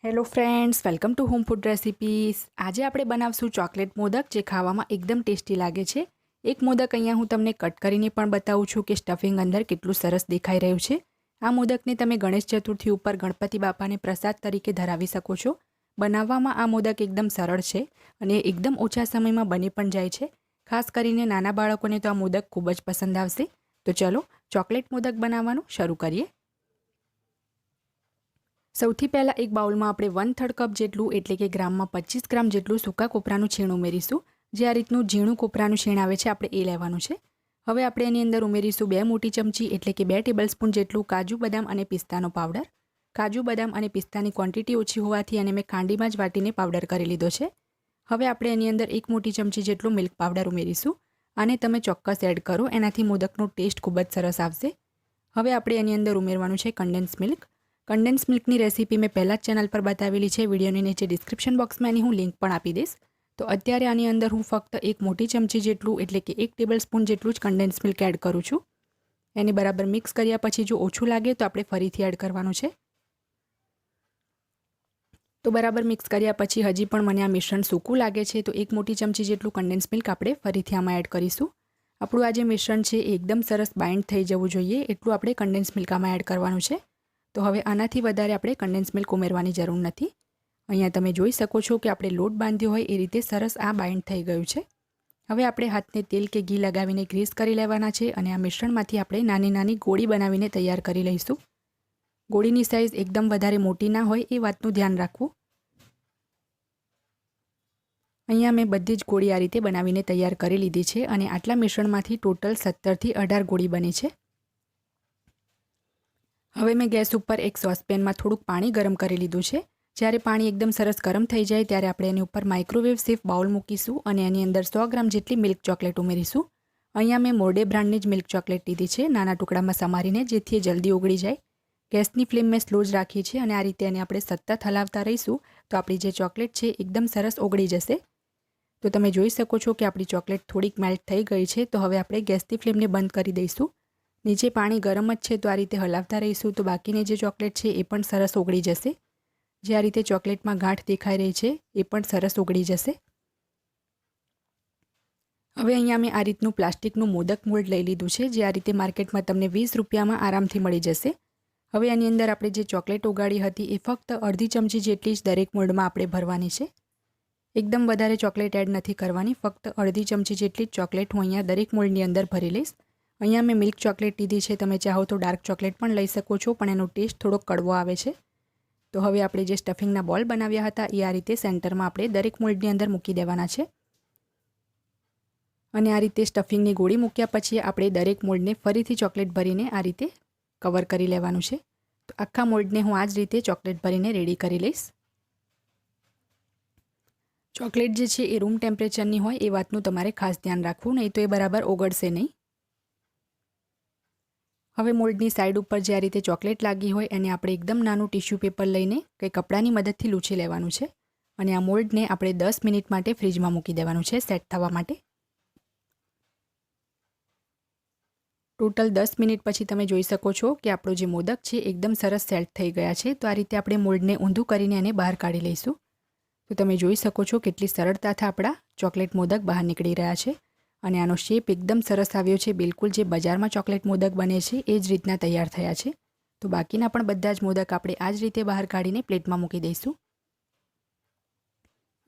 Hello friends, welcome to home food recipes. આજે આપણે બનાવશું ચોકલેટ મોદક, જે ખાવામાં એકદમ ટેસ્ટી લાગે છે। એક મોદક અહીંયા હું તમને કટ કરીને પણ બતાવું છું કે સ્ટફિંગ અંદર કેટલું સરસ દેખાઈ રહ્યું છે। આ મોદકને તમે ગણેશ ચતુર્થી ઉપર ગણપતિ બાપાને પ્રસાદ તરીકે ધરાવી શકો છો। બનાવવામાં આ મોદક એકદમ સરળ છે અને એકદમ ઓછા સમયમાં બની પણ જાય છે। ખાસ કરીને નાના બાળકોને તો આ મોદક ખૂબ જ પસંદ આવશે। તો ચલો ચોકલેટ મોદક બનાવવાનું શરૂ કરીએ। સૌથી પહેલાં એક બાઉલમાં આપણે 1/3 કપ જેટલું એટલે કે ગ્રામમાં 25 ગ્રામ જેટલું સૂકા કોપરાનું છીણ ઉમેરીશું। જે આ રીતનું ઝીણું કોપરાનું છીણ આવે છે આપણે એ લેવાનું છે। હવે આપણે એની અંદર ઉમેરીશું 2 મોટી ચમચી એટલે કે 2 ટેબલસ્પૂન જેટલું કાજુ બદામ અને પિસ્તાનો પાવડર। કાજુ બદામ અને પિસ્તાની ક્વોન્ટિટી ઓછી હોવાથી અને મેં ખાંડીમાં જ વાટીને પાવડર કરી લીધો છે। હવે આપણે એની અંદર 1 મોટી ચમચી જેટલું મિલ્ક પાવડર ઉમેરીશું। આને તમે ચોક્કસ એડ કરો, એનાથી મોદકનો ટેસ્ટ ખૂબ જ સરસ આવશે। હવે આપણે એની અંદર ઉમેરવાનું છે કન્ડેન્સ મિલ્ક। કન્ડેન્સ મિલ્કની રેસીપી મેં પહેલાં જ ચેનલ પર બતાવેલી છે। વિડીયોની નીચે ડિસ્ક્રિપ્શન બોક્સમાં એની હું લિંક પણ આપી દઈશ। તો અત્યારે આની અંદર હું ફક્ત 1 મોટી ચમચી જેટલું એટલે કે 1 ટેબલસ્પૂન જેટલું જ કન્ડેન્સ મિલ્ક એડ કરું છું। એને બરાબર મિક્સ કર્યા પછી જો ઓછું લાગે તો આપણે ફરીથી એડ કરવાનું છે। તો બરાબર મિક્સ કર્યા પછી હજી પણ મને આ મિશ્રણ સૂકું લાગે છે તો 1 મોટી ચમચી જેટલું કન્ડેન્સ મિલ્ક આપણે ફરીથી આમાં એડ કરીશું। આપણું આ જે મિશ્રણ છે એ એકદમ સરસ બાઇન્ડ થઈ જવું જોઈએ એટલું આપણે કન્ડેન્સ મિલ્ક આમાં એડ કરવાનું છે। તો હવે આનાથી વધારે આપણે કન્ડેન્સ મિલ્ક ઉમેરવાની જરૂર નથી। અહીંયા તમે જોઈ શકો છો કે આપણે લોટ બાંધ્યો હોય એ રીતે સરસ આ બાઇન્ડ થઈ ગયું છે। હવે આપણે હાથને તેલ કે ઘી લગાવીને ગ્રીસ કરી લેવાના છે અને આ મિશ્રણમાંથી આપણે નાની નાની ગોળી બનાવીને તૈયાર કરી લઈશું। ગોળીની સાઇઝ એકદમ વધારે મોટી ના હોય એ વાતનું ધ્યાન રાખવું। અહીંયા મેં બધી જ ગોળી આ રીતે બનાવીને તૈયાર કરી લીધી છે અને આટલા મિશ્રણમાંથી ટોટલ 17 થી 18 ગોળી બની છે। હવે મેં ગેસ ઉપર એક સોસપેનમાં થોડુંક પાણી ગરમ કરી લીધું છે। જ્યારે પાણી એકદમ સરસ ગરમ થઈ જાય ત્યારે આપણે એની ઉપર માઇક્રોવેવ સેફ બાઉલ મૂકીશું અને એની અંદર 100 ગ્રામ જેટલી મિલ્ક ચોકલેટ ઉમેરીશું। અહીંયા મેં મોડે બ્રાન્ડની જ મિલ્ક ચોકલેટ લીધી છે, નાના ટુકડામાં સમારીને, જેથી એ જલ્દી ઓગળી જાય। ગેસની ફ્લેમ મેં સ્લો જ રાખી છે અને આ રીતે એને આપણે સતત હલાવતા રહીશું તો આપણી જે ચોકલેટ છે એકદમ સરસ ઓગળી જશે। તો તમે જોઈ શકો છો કે આપણી ચોકલેટ થોડીક મેલ્ટ થઈ ગઈ છે। તો હવે આપણે ગેસની ફ્લેમને બંધ કરી દઈશું। નીચે પાણી ગરમ જ છે તો આ રીતે હલાવતા રહીશું તો બાકીની જે ચોકલેટ છે એ પણ સરસ ઓગળી જશે। જે આ રીતે ચોકલેટમાં ગાંઠ દેખાઈ રહી છે એ પણ સરસ ઓગળી જશે। હવે અહીંયા મેં આ રીતનું પ્લાસ્ટિકનું મોદક મોલ્ડ લઈ લીધું છે, જે આ રીતે માર્કેટમાં તમને 20 રૂપિયામાં આરામથી મળી જશે। હવે આની અંદર આપણે જે ચોકલેટ ઓગાળી હતી એ ફક્ત અડધી ચમચી જેટલી જ દરેક મોલ્ડમાં આપણે ભરવાની છે। એકદમ વધારે ચોકલેટ એડ નથી કરવાની, ફક્ત અડધી ચમચી જેટલી જ ચોકલેટ હું અહીંયા દરેક મોલ્ડની અંદર ભરી લઈશ। અહીંયા મેં મિલ્ક ચોકલેટ લીધી છે, તમે ચાહો તો ડાર્ક ચોકલેટ પણ લઈ શકો છો, પણ એનો ટેસ્ટ થોડો કડવો આવે છે। તો હવે આપણે જે સ્ટફિંગના બોલ બનાવ્યા હતા એ આ રીતે સેન્ટરમાં આપણે દરેક મોલ્ડની અંદર મૂકી દેવાના છે અને આ રીતે સ્ટફિંગની ગોળી મૂક્યા પછી આપણે દરેક મોલ્ડને ફરીથી ચોકલેટ ભરીને આ રીતે કવર કરી લેવાનું છે। તો આખા મોલ્ડને હું આ જ રીતે ચોકલેટ ભરીને રેડી કરી લઈશ। ચોકલેટ જે છે એ રૂમ ટેમ્પરેચરની હોય એ વાતનું તમારે ખાસ ધ્યાન રાખવું, નહીં તો એ બરાબર ઓગળશે નહીં। હવે મોલ્ડની સાઈડ ઉપર જે આ રીતે ચોકલેટ લાગી હોય એને આપણે એકદમ નાનું ટિશ્યુ પેપર લઈને કંઈ કપડાની મદદથી લૂછી લેવાનું છે અને આ મોલ્ડને આપણે 10 મિનિટ માટે ફ્રીજમાં મૂકી દેવાનું છે સેટ થવા માટે। ટોટલ 10 મિનિટ પછી તમે જોઈ શકો છો કે આપણો જે મોદક છે એકદમ સરસ સેટ થઈ ગયા છે। તો આ રીતે આપણે મોલ્ડને ઊંધું કરીને એને બહાર કાઢી લઈશું। તો તમે જોઈ શકો છો કેટલી સરળતાથી આપણા ચોકલેટ મોદક બહાર નીકળી રહ્યા છે અને આનો શેપ એકદમ સરસ આવ્યો છે। બિલકુલ જે બજારમાં ચોકલેટ મોદક બને છે એ જ રીતના તૈયાર થયા છે। તો બાકીના પણ બધા જ મોદક આપણે આ જ રીતે બહાર કાઢીને પ્લેટમાં મૂકી દઈશું।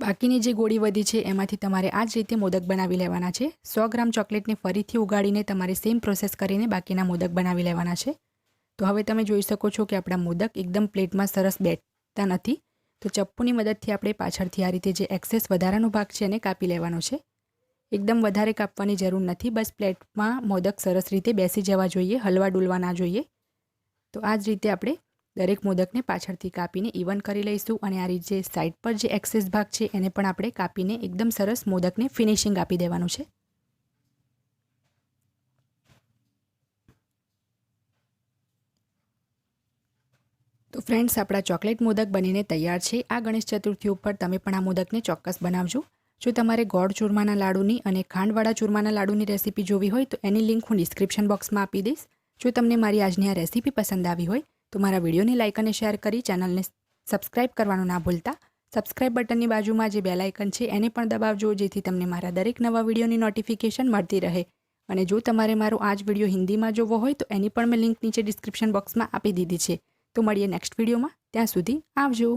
બાકીની જે ગોળી વધી છે એમાંથી તમારે આ જ રીતે મોદક બનાવી લેવાના છે। 100 ગ્રામ ચોકલેટને ફરીથી ઉગાડીને તમારે સેમ પ્રોસેસ કરીને બાકીના મોદક બનાવી લેવાના છે। તો હવે તમે જોઈ શકો છો કે આપણા મોદક એકદમ પ્લેટમાં સરસ બેઠતા નથી। તો ચપ્પુની મદદથી આપણે પાછળથી આ રીતે જે એક્સેસ વધારાનો ભાગ છે એને કાપી લેવાનો છે। એકદમ વધારે કાપવાની જરૂર નથી, બસ પ્લેટમાં મોદક સરસ રીતે બેસી જવા જોઈએ, હલવા ડુલવા ના જોઈએ। તો આ જ રીતે આપણે દરેક મોદકને પાછળથી કાપીને ઇવન કરી લઈશું અને આ રીતે સાઈડ પર જે એક્સેસ ભાગ છે એને પણ આપણે કાપીને એકદમ સરસ મોદકને ફિનિશિંગ આપી દેવાનું છે। તો ફ્રેન્ડ્સ, આપણા ચોકલેટ મોદક બનીને તૈયાર છે। આ ગણેશ ચતુર્થી ઉપર તમે પણ આ મોદકને ચોક્કસ બનાવજો। જો તમારે ગોળ ચૂરમાના લાડુની અને ખાંડવાળા ચૂરમાના લાડુની રેસીપી જોવી હોય તો એની લિંક હું ડિસ્ક્રિપ્શન બોક્સમાં આપી દઈશ। જો તમને મારી આજની આ રેસીપી પસંદ આવી હોય તો મારા વિડીયોને લાઇક અને શેર કરી ચેનલને સબસ્ક્રાઇબ કરવાનું ના ભૂલતા. સબસ્ક્રાઇબ બટનની બાજુમાં જે બેલ આઇકન છે એને પણ દબાવજો, જેથી તમને મારા દરેક નવા વિડીયોની નોટિફિકેશન મળતી રહે. અને જો તમારે મારો આ જ વિડીયો હિન્દીમાં જોવો હોય તો એની પણ મેં લિંક નીચે ડિસ્ક્રિપ્શન બોક્સમાં આપી દીધી છે. તો મળીએ નેક્સ્ટ વિડીયોમાં. ત્યાં સુધી આવજો.